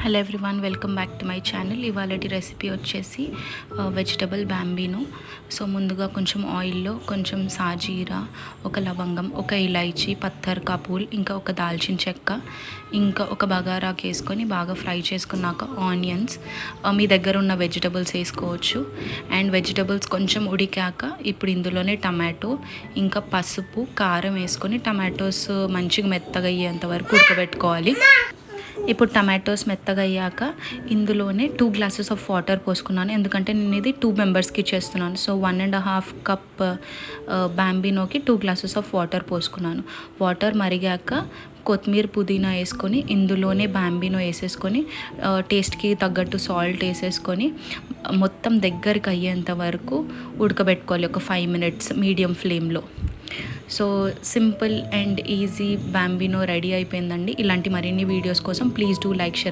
Hello everyone, welcome back to my channel. ఇవాళటి recipe వచ్చేసి vegetable Bambino. So ముందుగా కొంచెం ఆయిల్లో కొంచెం సాజీరా, ఒక లవంగం, ఒక ఇలైచి, పత్తర్ కపూల్, ఇంకా ఒక దాల్చిన చెక్క, ఇంకా ఒక బగారాకు వేసుకొని బాగా ఫ్రై చేసుకున్నాక ఆనియన్స్, మీ దగ్గర ఉన్న వెజిటబుల్స్ వేసుకోవచ్చు. అండ్ వెజిటబుల్స్ కొంచెం ఉడికాక ఇప్పుడు ఇందులోనే టమాటో, ఇంకా పసుపు, కారం వేసుకొని టమాటోస్ మంచిగా మెత్తగా అయ్యేంత వరకు ఉడకబెట్టుకోవాలి. ఇప్పుడు టమాటోస్ మెత్తగా అయ్యాక ఇందులోనే 2 గ్లాసెస్ ఆఫ్ వాటర్ పోసుకున్నాను, ఎందుకంటే నేను ఇది 2 మెంబర్స్కి చేస్తున్నాను. సో 1.5 కప్ బ్యాంబీనోకి 2 గ్లాసెస్ ఆఫ్ వాటర్ పోసుకున్నాను. వాటర్ మరిగాక కొత్తిమీర, పుదీనా వేసుకొని ఇందులోనే బ్యాంబీనో వేసేసుకొని టేస్ట్కి తగ్గట్టు సాల్ట్ వేసేసుకొని మొత్తం దగ్గరికి అయ్యేంత వరకు ఉడకబెట్టుకోవాలి, ఒక 5 minutes మీడియం ఫ్లేమ్లో. So simple and easy Bambino ready అయిపోయిందండి. ఇలాంటి మరిన్ని వీడియోస్ కోసం ప్లీజ్ డూ లైక్, షేర్.